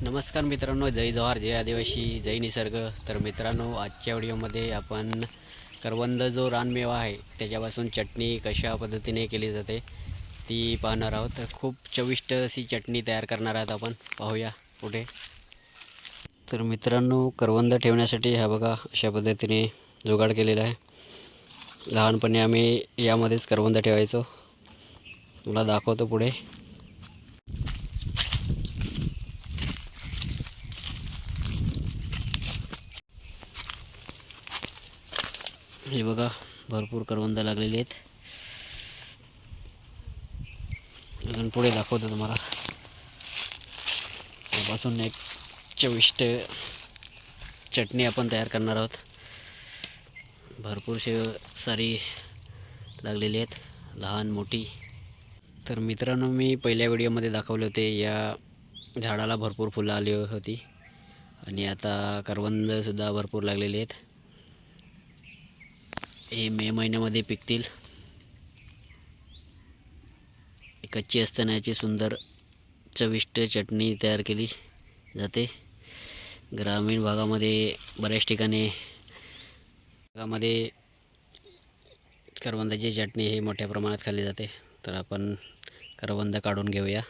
नमस्कार मित्रांनो, जय जवाहर, जय आदिवासी, जय निसर्ग. तर मित्रांनो, आजच्या व्हिडिओमध्ये आपण करवंद जो रानमेवा आहे त्याच्यापासून चटणी कशा पद्धतीने केली जाते ती पाहणार आहोत. तर खूप चविष्ट अशी चटणी तयार करणार आहोत आपण. पाहूया पुढे. तर मित्रांनो, करवंद ठेवण्यासाठी हा बघा अशा पद्धतीने जुगाड केलेला आहे. लहानपणी आम्ही यामध्येच करवंद ठेवायचो. तुला दाखवतो पुढे. हे बघा, भरपूर करवंद लागलेली आहेत. अजून पुढे दाखवतो तुम्हाला. त्यापासून एक चविष्ट चटणी आपण तयार करणार आहोत. भरपूरशी सारी लागलेली आहेत, लहान मोठी. तर मित्रांनो, मी पहिल्या व्हिडिओमध्ये दाखवले होते या झाडाला भरपूर फुलं आली होती आणि आता करवंदसुद्धा भरपूर लागलेले आहेत. हे मे महिन्यामध्ये पिकतील. कच्ची असताना याची सुंदर चविष्ट चटणी तयार केली जाते. ग्रामीण भागामध्ये बऱ्याच ठिकाणी करवंदाची चटणी ही मोठ्या प्रमाणात खाल्ली जाते. तर आपण करवंद काढून घेऊया.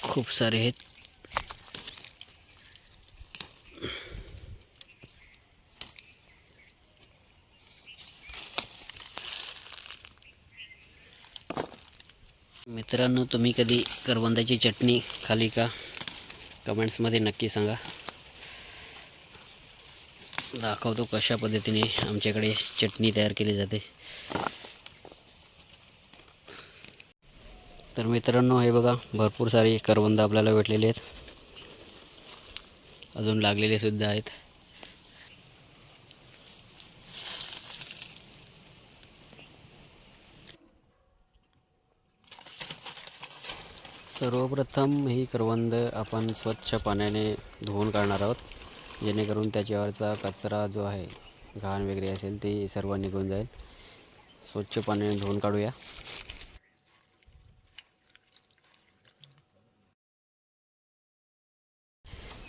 खूप सारे आहेत. मित्रांनो, तुम्ही कधी करवंदाची चटणी खाल्ली का? कमेंट्समध्ये नक्की सांगा. दाखवतो कशा पद्धतीने आमच्याकडे चटणी तयार केली जाते. तर मित्रांनो, हे बघा, भरपूर सारी करवंद आपल्याला भेटलेली आहेत. अजून लागलेले सुद्धा आहेत. सर्वप्रथम ही करवंद आपण स्वच्छ पाण्याने धुवून काढणार आहोत, जेणेकरून त्याच्यावरचा कचरा जो आहे, घाण वगैरे असेल ते सर्व निघून जाईल. स्वच्छ पाण्याने धुवून काढूया.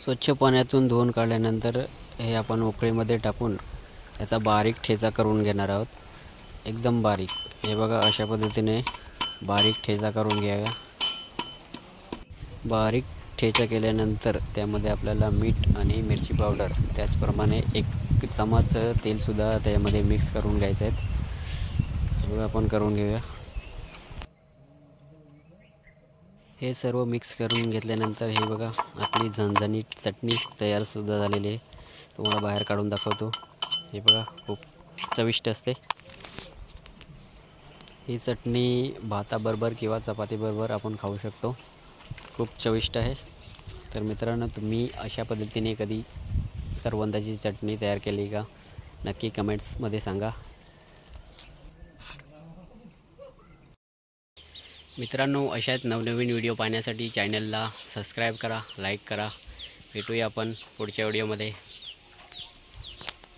स्वच्छ पाण्यातून धुवून काढल्यानंतर हे आपण उकळीमध्ये टाकून याचा बारीक ठेचा करून घेणार आहोत. एकदम बारीक. हे बघा, अशा पद्धतीने बारीक ठेचा करून घ्यावा. बारीक ठेचा केल्यानंतर त्यामध्ये आपल्याला मीठ आणि मिरची पावडर, त्याचप्रमाणे 1 चमच तेलसुद्धा त्यामध्ये मिक्स करून घ्यायचं आहे. सगळं आपण करून घेऊया. हे सर्व मिक्स करून घेतल्यानंतर हे बघा, आपली झणझणीत चटणी तयारसुद्धा झालेली आहे. तुम्हाला बाहेर काढून दाखवतो. हे बघा, खूप चविष्ट असते ही चटणी. भाताबरोबर किंवा चपातीबरोबर आपण खाऊ शकतो. खूप चविष्ट आहे. तर मित्रांनो, तुम्ही अशा पद्धतीने कधी करवंदाची चटणी तयार केली का? नक्की कमेंट्समध्ये सांगा. मित्रांनो, अशाच नवनवीन व्हिडिओ पाहण्यासाठी चॅनलला सबस्क्राईब करा, लाईक करा. भेटूया आपण पुढच्या व्हिडिओमध्ये.